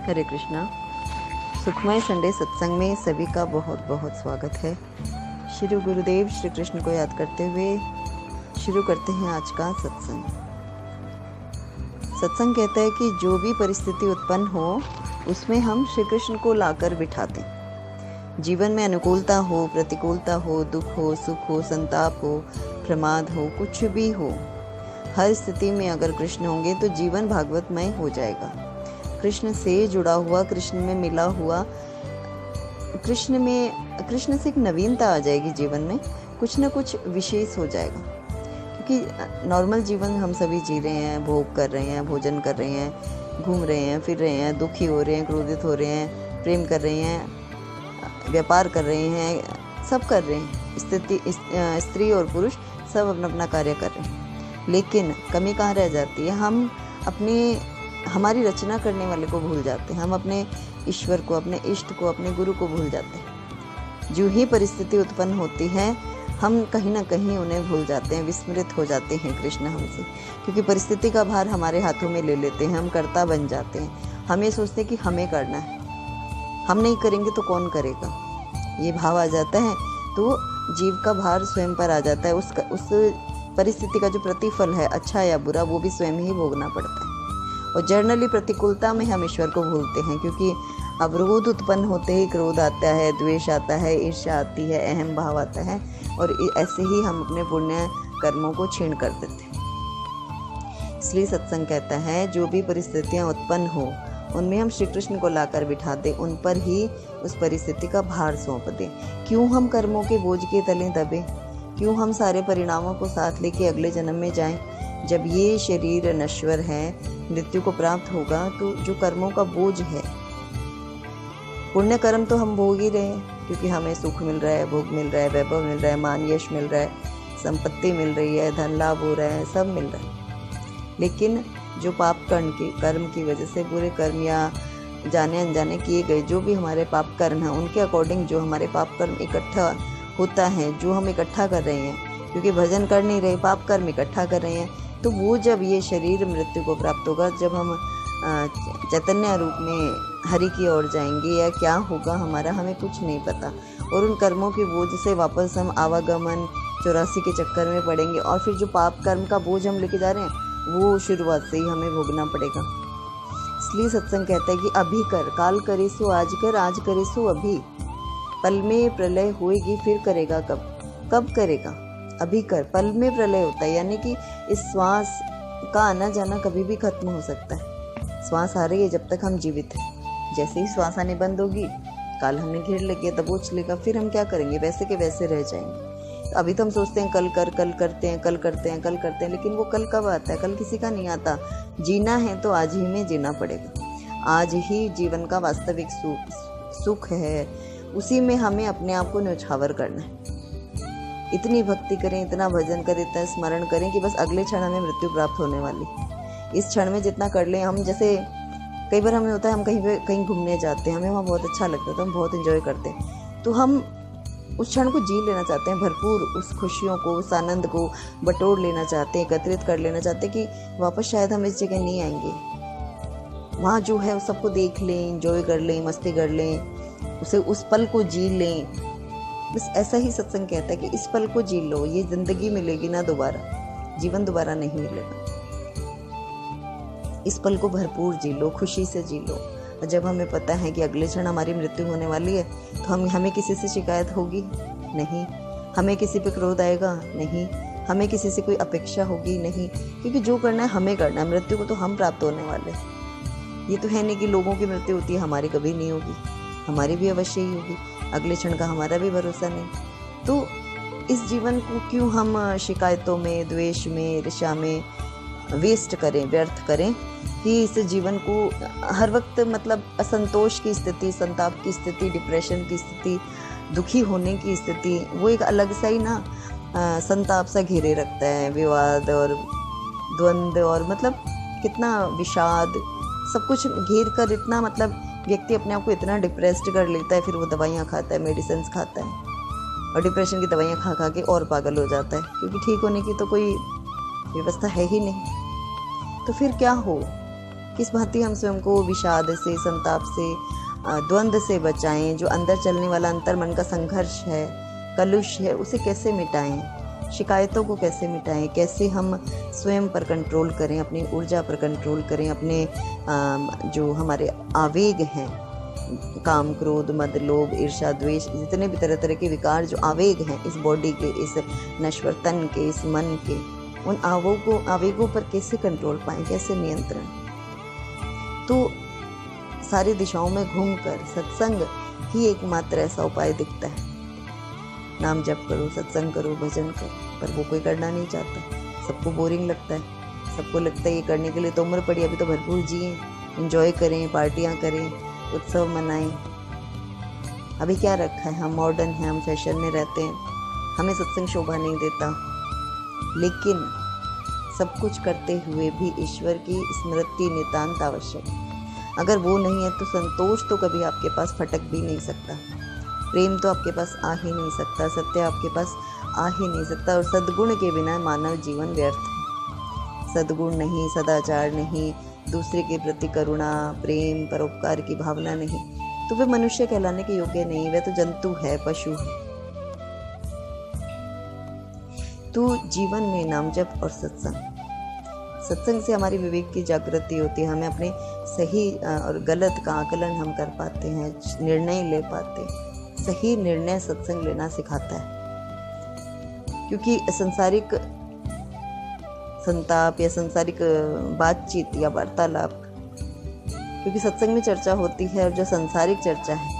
हरे कृष्णा। सुखमय संडे सत्संग में सभी का बहुत बहुत स्वागत है। श्री गुरुदेव श्री कृष्ण को याद करते हुए शुरू करते हैं आज का सत्संग। सत्संग कहता है कि जो भी परिस्थिति उत्पन्न हो उसमें हम श्री कृष्ण को लाकर बिठा दें। जीवन में अनुकूलता हो, प्रतिकूलता हो, दुख हो, सुख हो, संताप हो, प्रमाद हो, कुछ भी हो, हर स्थिति में अगर कृष्ण होंगे तो जीवन भागवतमय हो जाएगा। कृष्ण से जुड़ा हुआ, कृष्ण में मिला हुआ, कृष्ण से एक नवीनता आ जाएगी। जीवन में कुछ ना कुछ विशेष हो जाएगा, क्योंकि नॉर्मल जीवन हम सभी जी रहे हैं, भोग कर रहे हैं, भोजन कर रहे हैं, घूम रहे हैं, फिर रहे हैं, दुखी हो रहे हैं, क्रोधित हो रहे हैं, प्रेम कर रहे हैं, व्यापार कर रहे हैं, सब कर रहे हैं। स्त्री और पुरुष सब अपना अपना कार्य कर रहे हैं, लेकिन कमी कहाँ रह जाती है? हम हमारी रचना करने वाले को भूल जाते हैं। हम अपने ईश्वर को, अपने इष्ट को, अपने गुरु को भूल जाते हैं। जो ही परिस्थिति उत्पन्न होती है हम कहीं ना कहीं उन्हें भूल जाते हैं, विस्मृत हो जाते हैं कृष्ण हमसे, क्योंकि परिस्थिति का भार हमारे हाथों में ले लेते हैं। हम कर्ता बन जाते हैं। हम ये सोचते हैं कि हमें करना है, हम नहीं करेंगे तो कौन करेगा, ये भाव आ जाता है। तो जीव का भार स्वयं पर आ जाता है। उस परिस्थिति का जो प्रतिफल है, अच्छा या बुरा, वो भी स्वयं ही भोगना पड़ता है। और जर्नली प्रतिकूलता में हम ईश्वर को भूलते हैं, क्योंकि अवरोध उत्पन्न होते ही क्रोध आता है, द्वेष आता है, ईर्ष्या आती है, अहम भाव आता है, और ऐसे ही हम अपने पुण्य कर्मों को छीन कर देते हैं। इसलिए सत्संग कहता है जो भी परिस्थितियां उत्पन्न हो उनमें हम श्री कृष्ण को लाकर बिठा दें, उन पर ही उस परिस्थिति का भार सौंप दें। क्यों हम कर्मों के बोझ के तले दबे? क्यों हम सारे परिणामों को साथ लेके अगले जन्म में जाएं? जब ये शरीर नश्वर है, मृत्यु को प्राप्त होगा, तो जो कर्मों का बोझ है, पुण्य कर्म तो हम भोग ही रहे हैं, क्योंकि हमें सुख मिल रहा है, भोग मिल रहा है, वैभव मिल रहा है, मान यश मिल रहा है, संपत्ति मिल रही है, धन लाभ हो रहा है, सब मिल रहा है। लेकिन जो पाप कर्म की वजह से, बुरे कर्म या जाने अनजाने किए गए जो भी हमारे पाप कर्म हैं, उनके अकॉर्डिंग जो हमारे पाप कर्म इकट्ठा होता है, जो हम इकट्ठा कर रहे हैं, क्योंकि भजन कर नहीं रहे, पाप कर्म इकट्ठा कर रहे हैं, तो वो जब ये शरीर मृत्यु को प्राप्त होगा, जब हम चैतन्य रूप में हरि की ओर जाएंगे, या क्या होगा हमारा, हमें कुछ नहीं पता। और उन कर्मों के बोझ से वापस हम आवागमन 84 के चक्कर में पड़ेंगे, और फिर जो पाप कर्म का बोझ हम लेके जा रहे हैं वो शुरुआत से ही हमें भोगना पड़ेगा। इसलिए सत्संग कहता है कि अभी कर, काल करे सो आज कर, आज करे सो अभी। पल में प्रलय होएगी, फिर करेगा कब करेगा? अभी कर। पल में प्रलय होता है, यानी कि इस श्वास का आना जाना कभी भी खत्म हो सकता है। श्वास आ रही है जब तक हम जीवित हैं, जैसे ही श्वास आने बंद होगी, काल हमें घेर लेगा, दबोच लेगा, फिर हम क्या करेंगे? वैसे के वैसे रह जाएंगे। तो अभी तो हम सोचते हैं कल करते हैं, लेकिन वो कल कब आता है? कल किसी का नहीं आता। जीना है तो आज ही में जीना पड़ेगा। आज ही जीवन का वास्तविक सुख है, उसी में हमें अपने आप को न्यौछावर करना है। इतनी भक्ति करें, इतना भजन करें, इतना स्मरण करें कि बस अगले क्षण हमें मृत्यु प्राप्त होने वाली। इस क्षण में जितना कर लें हम, जैसे कई बार हमें होता है हम कहीं घूमने जाते हैं, हमें वहाँ बहुत अच्छा लगता है तो हम बहुत एंजॉय करते हैं, तो हम उस क्षण को जी लेना चाहते हैं भरपूर, उस खुशियों को, उस आनंद को बटोर लेना चाहते हैं, एकत्रित कर लेना चाहते हैं कि वापस शायद हम इस जगह नहीं आएंगे। वहाँ जो है उस सबको देख लें, एंजॉय कर लें, मस्ती कर लें, उस पल को जी लें। बस ऐसा ही सत्संग कहता है कि इस पल को जी लो, ये जिंदगी मिलेगी ना दोबारा, जीवन दोबारा नहीं मिलेगा। इस पल को भरपूर जी लो, खुशी से जी लो। और जब हमें पता है कि अगले क्षण हमारी मृत्यु होने वाली है, तो हमें किसी से शिकायत होगी नहीं, हमें किसी पे क्रोध आएगा नहीं, हमें किसी से कोई अपेक्षा होगी नहीं, क्योंकि जो करना है हमें करना है। मृत्यु को तो हम प्राप्त होने वाले हैं। ये तो है नहीं कि लोगों की मृत्यु होती है, हमारी कभी नहीं होगी, हमारी भी अवश्य ही होगी। अगले क्षण का हमारा भी भरोसा नहीं। तो इस जीवन को क्यों हम शिकायतों में, द्वेष में, ईर्ष्या में वेस्ट करें, व्यर्थ करें, कि इस जीवन को हर वक्त मतलब असंतोष की स्थिति, संताप की स्थिति, डिप्रेशन की स्थिति, दुखी होने की स्थिति, वो एक अलग सा ही ना संताप सा घेरे रखता है। विवाद और द्वंद्व और मतलब कितना विषाद, सब कुछ घेर कर इतना मतलब व्यक्ति अपने आप को इतना डिप्रेस्ड कर लेता है, फिर वो दवाइयाँ खाता है, मेडिसिन खाता है, और डिप्रेशन की दवाइयाँ खा खा के और पागल हो जाता है, क्योंकि ठीक होने की तो कोई व्यवस्था है ही नहीं। तो फिर क्या हो? किस भांति हम स्वयं को विषाद से, संताप से, द्वंद्व से बचाएं, जो अंदर चलने वाला अंतर मन का संघर्ष है, कलुष है, उसे कैसे मिटाएं, शिकायतों को कैसे मिटाएं, कैसे हम स्वयं पर कंट्रोल करें, अपनी ऊर्जा पर कंट्रोल करें, अपने जो हमारे आवेग हैं, काम, क्रोध, मद, लोभ, ईर्ष्या, द्वेष, जितने भी तरह तरह के विकार जो आवेग हैं इस बॉडी के, इस नश्वर तन के, इस मन के, उन आवेगों पर कैसे कंट्रोल पाएं, कैसे नियंत्रण। तो सारी दिशाओं में घूमकर सत्संग ही एकमात्र ऐसा उपाय दिखता है। नाम जप करो, सत्संग करो, भजन करो, पर वो कोई करना नहीं चाहता। सबको बोरिंग लगता है, सबको लगता है ये करने के लिए तो उम्र पड़ी, अभी तो भरपूर जिए, एंजॉय करें, पार्टियां करें, उत्सव मनाएं। अभी क्या रखा है, हम मॉडर्न हैं, हम फैशन में रहते हैं, हमें सत्संग शोभा नहीं देता। लेकिन सब कुछ करते हुए भी ईश्वर की स्मृति नितांत आवश्यक। अगर वो नहीं है तो संतोष तो कभी आपके पास फटक भी नहीं सकता, प्रेम तो आपके पास आ ही नहीं सकता, सत्य आपके पास आ ही नहीं सकता। और सद्गुण के बिना मानव जीवन व्यर्थ है। सद्गुण नहीं, सदाचार नहीं, दूसरे के प्रति करुणा, प्रेम, परोपकार की भावना नहीं, तो वे मनुष्य कहलाने के योग्य नहीं, वे तो जंतु है, पशु है। तो जीवन में नाम जप और सत्संग से हमारी विवेक की जागृति होती है। हमें अपने सही और गलत का आकलन हम कर पाते हैं, निर्णय ले पाते हैं। सही निर्णय सत्संग लेना सिखाता है, क्योंकि सांसारिक संताप या सांसारिक बातचीत या वार्तालाप, क्योंकि सत्संग में चर्चा होती है, और जो सांसारिक चर्चा है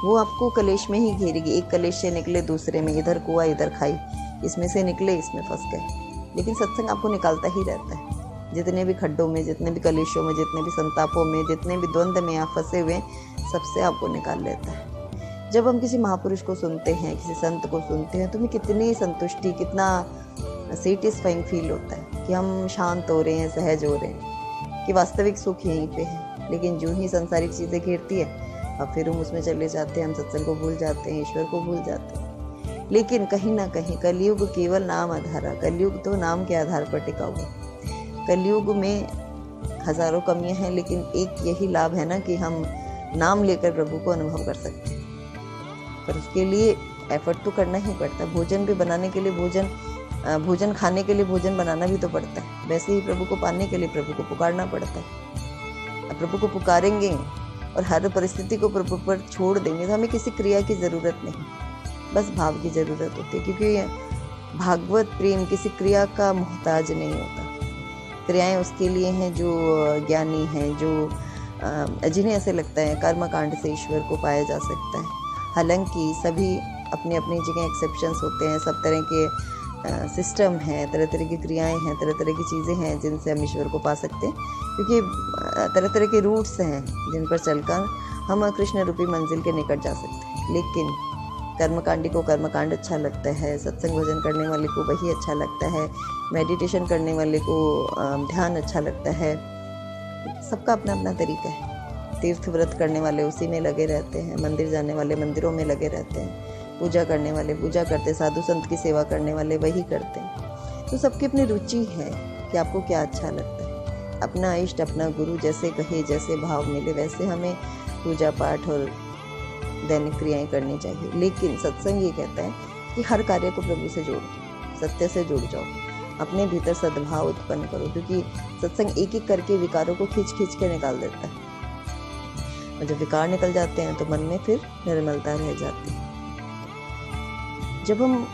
वो आपको कलेश में ही घेरेगी। एक कलेश से निकले दूसरे में, इधर कुआं इधर खाई, इसमें से निकले इसमें फंस गए। लेकिन सत्संग आपको निकालता ही रहता है। जितने भी खड्डों में, जितने भी कलेशों में, जितने भी संतापों में, जितने भी द्वंद्व में आप फंसे हुए, सबसे आपको निकाल लेता है। जब हम किसी महापुरुष को सुनते हैं, किसी संत को सुनते हैं, तो हमें कितनी संतुष्टि, कितना सेटिस्फाइंग फील होता है कि हम शांत हो रहे हैं, सहज हो रहे हैं, कि वास्तविक सुख यहीं पे है। लेकिन जो ही सांसारिक चीज़ें घेरती है, अब फिर हम उसमें चले जाते हैं, हम सत्संग को भूल जाते हैं, ईश्वर को भूल जाते हैं। लेकिन कहीं ना कहीं कलयुग केवल नाम आधारा, कलयुग तो नाम के आधार पर टिका हुआ। कलयुग में हजारों कमियां हैं, लेकिन एक यही लाभ है ना कि हम नाम लेकर प्रभु को अनुभव कर सकते हैं। पर उसके लिए एफर्ट तो करना ही पड़ता है। भोजन भी बनाने के लिए भोजन खाने के लिए भोजन बनाना भी तो पड़ता है। वैसे ही प्रभु को पाने के लिए प्रभु को पुकारना पड़ता है। अब प्रभु को पुकारेंगे और हर परिस्थिति को प्रभु पर छोड़ देंगे तो हमें किसी क्रिया की ज़रूरत नहीं, बस भाव की ज़रूरत होती है। क्योंकि भागवत प्रेम किसी क्रिया का मोहताज नहीं होता। क्रियाएं उसके लिए हैं जो ज्ञानी हैं, जो जिन्हें ऐसे लगता है कर्मकांड से ईश्वर को पाया जा सकता है। हालांकि सभी अपनी अपनी जगह एक्सेप्शंस होते हैं, सब तरह के सिस्टम हैं, तरह तरह की क्रियाएं हैं, तरह तरह की चीज़ें हैं जिनसे हम ईश्वर को पा सकते हैं। क्योंकि तरह तरह के रूट्स हैं जिन पर चलकर हम कृष्ण रूपी मंजिल के निकट जा सकते हैं। लेकिन कर्मकांडी को कर्मकांड अच्छा लगता है, सत्संग भजन करने वाले को वही अच्छा लगता है, मेडिटेशन करने वाले को ध्यान अच्छा लगता है। सबका अपना अपना तरीका है। तीर्थ व्रत करने वाले उसी में लगे रहते हैं, मंदिर जाने वाले मंदिरों में लगे रहते हैं, पूजा करने वाले पूजा करते, साधु संत की सेवा करने वाले वही करते हैं। तो सबकी अपनी रुचि है कि आपको क्या अच्छा लगता है। अपना इष्ट, अपना गुरु जैसे कहे, जैसे भाव मिले, वैसे हमें पूजा पाठ और दैनिक क्रियाएं करनी चाहिए। लेकिन सत्संग ये कहता है कि हर कार्य को प्रभु से जोड़ो, सत्य से जुड़ जाओ, अपने भीतर सद्भाव उत्पन्न करो। क्योंकि सत्संग एक एक करके विकारों को खींच खींच के निकाल देता है, और जब विकार निकल जाते हैं तो मन में फिर निर्मलता रह जाती है। जब हम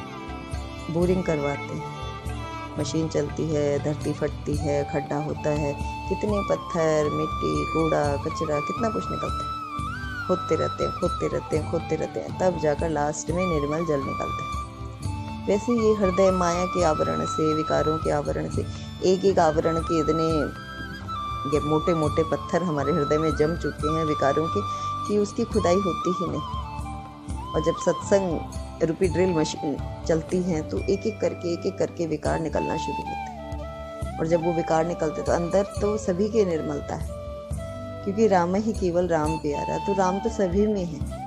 बोरिंग करवाते हैं, मशीन चलती है, धरती फटती है, खड्डा होता है, कितने पत्थर, मिट्टी, कूड़ा, कचरा, कितना कुछ निकलता है, खोदते रहते हैं, तब जाकर लास्ट में निर्मल जल निकलता है। वैसे ये हृदय माया के आवरण से, विकारों के आवरण से, एक एक आवरण के इतने ये मोटे मोटे पत्थर हमारे हृदय में जम चुके हैं विकारों के, कि उसकी खुदाई होती ही नहीं। और जब सत्संग रूपी ड्रिल मशीन चलती है तो एक एक करके विकार निकलना शुरू होते हैं। और जब वो विकार निकलते तो अंदर तो सभी की निर्मलता है, क्योंकि राम ही केवल राम प्यारा, तो राम तो सभी में है।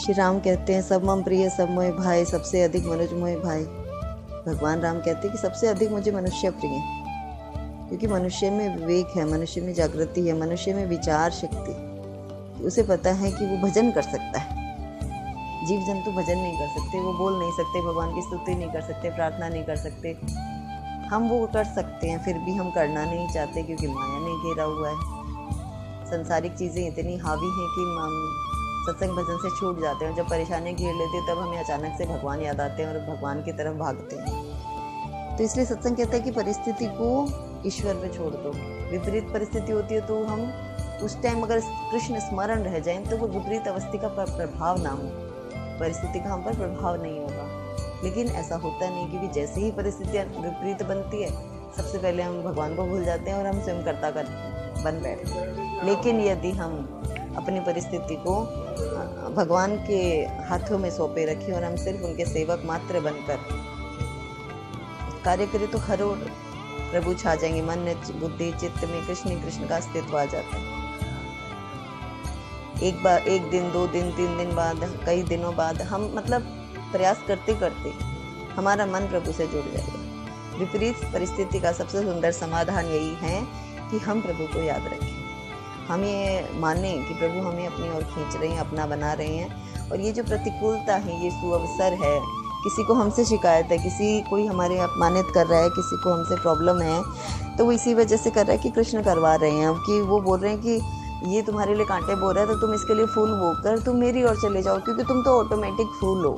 श्री राम कहते हैं, सब मम प्रिय सब मोह भाई, सबसे अधिक मनुज मोह भाई। भगवान राम कहते हैं कि सबसे अधिक मुझे मनुष्य प्रिय है, क्योंकि मनुष्य में विवेक है, मनुष्य में जागृति है, मनुष्य में विचार शक्ति, उसे पता है कि वो भजन कर सकता है। जीव जंतु भजन नहीं कर सकते, वो बोल नहीं सकते, भगवान की स्तुति नहीं कर सकते, प्रार्थना नहीं कर सकते। हम वो कर सकते हैं, फिर भी हम करना नहीं चाहते क्योंकि माया ने घेरा हुआ है। संसारिक चीज़ें इतनी हावी हैं कि हम सत्संग भजन से छूट जाते हैं। जब परेशानी घेर लेती है तब हमें अचानक से भगवान याद आते हैं और भगवान की तरफ भागते हैं। तो इसलिए सत्संग कहता है कि परिस्थिति को ईश्वर पे छोड़ दो। विपरीत परिस्थिति होती है तो हम उस टाइम अगर कृष्ण स्मरण रह जाएं तो वो विपरीत अवस्था का प्रभाव ना हो, परिस्थिति का हम पर प्रभाव नहीं होगा। लेकिन ऐसा होता नहीं, क्योंकि जैसे ही परिस्थितियाँ विपरीत बनती है सबसे पहले हम भगवान को भूल जाते हैं और हम स्वयं कर्ता बन बैठते हैं। लेकिन यदि हम अपनी परिस्थिति को भगवान के हाथों में सौंपे रखें और हम सिर्फ उनके सेवक मात्र बनकर कार्य करें तो हर ओर प्रभु छा जाएंगे। मन बुद्धि चित्त में कृष्ण का अस्तित्व आ जाता है। एक दिन 2 दिन 3 दिन बाद, कई दिनों बाद हम प्रयास करते करते हमारा मन प्रभु से जुड़ जाएगा। विपरीत परिस्थिति का सबसे सुंदर समाधान यही है कि हम प्रभु को याद रखें। हम ये माने कि प्रभु हमें अपनी ओर खींच रहे हैं, अपना बना रहे हैं। और ये जो प्रतिकूलता है, ये सुअवसर है, किसी को हमसे शिकायत है, कोई हमारे अपमानित कर रहा है, किसी को हमसे प्रॉब्लम है, तो वो इसी वजह से कर रहा है कि कृष्ण करवा रहे हैं। कि वो बोल रहे हैं कि ये तुम्हारे लिए कांटे बो रहा है तो तुम इसके लिए फूल बोकर तुम मेरी ओर चले जाओ, क्योंकि तुम तो ऑटोमेटिक फूल हो,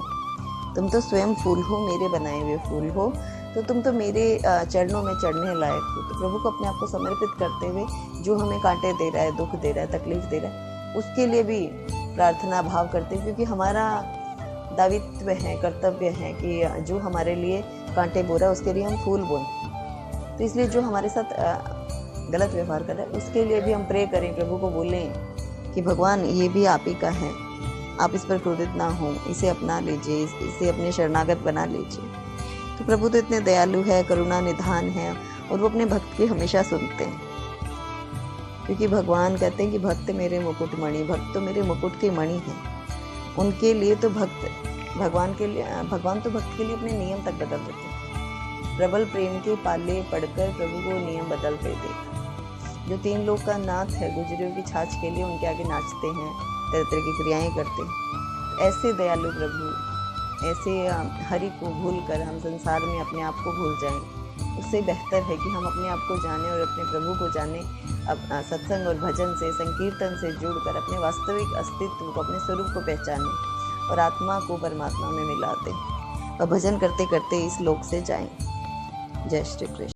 तुम तो स्वयं फूल हो, मेरे बनाए हुए फूल हो, तो तुम तो मेरे चरणों में चढ़ने लायक हो। तो प्रभु को अपने आप को समर्पित करते हुए जो हमें कांटे दे रहा है, दुख दे रहा है, तकलीफ दे रहा है, उसके लिए भी प्रार्थना भाव करते हैं, क्योंकि हमारा दायित्व है, कर्तव्य है कि जो हमारे लिए कांटे बो रहा है उसके लिए हम फूल बोएं। तो इसलिए जो हमारे साथ गलत व्यवहार कर रहा है उसके लिए भी हम प्रे करें, प्रभु को बोलें कि भगवान ये भी आप ही का है, आप इस पर क्रोधित ना हो, इसे अपना लीजिए, इसे अपने शरणागत बना लीजिए। तो प्रभु तो इतने दयालु है, करुणा निधान है, और वो अपने भक्त की हमेशा सुनते हैं। क्योंकि भगवान कहते हैं कि भक्त मेरे मुकुटमणि, भक्त तो मेरे मुकुट की मणि है। उनके लिए तो भगवान तो भक्त के लिए अपने नियम तक बदल देते हैं। प्रबल प्रेम के पाले पढ़कर प्रभु को नियम बदलते थे। जो 3 लोग का नाथ है, गुजरियों की छाछ के लिए उनके आगे नाचते हैं, तरह तरह की क्रियाएं करते हैं। ऐसे दयालु प्रभु, ऐसे हरि को भूल कर हम संसार में अपने आप को भूल जाएं। उससे बेहतर है कि हम अपने आप को जानें और अपने प्रभु को जानें। अपना सत्संग और भजन से, संकीर्तन से जुड़कर अपने वास्तविक अस्तित्व को, अपने स्वरूप को पहचानें और आत्मा को परमात्मा में मिला दें और भजन करते करते इस लोक से जाएं। जय श्री कृष्ण।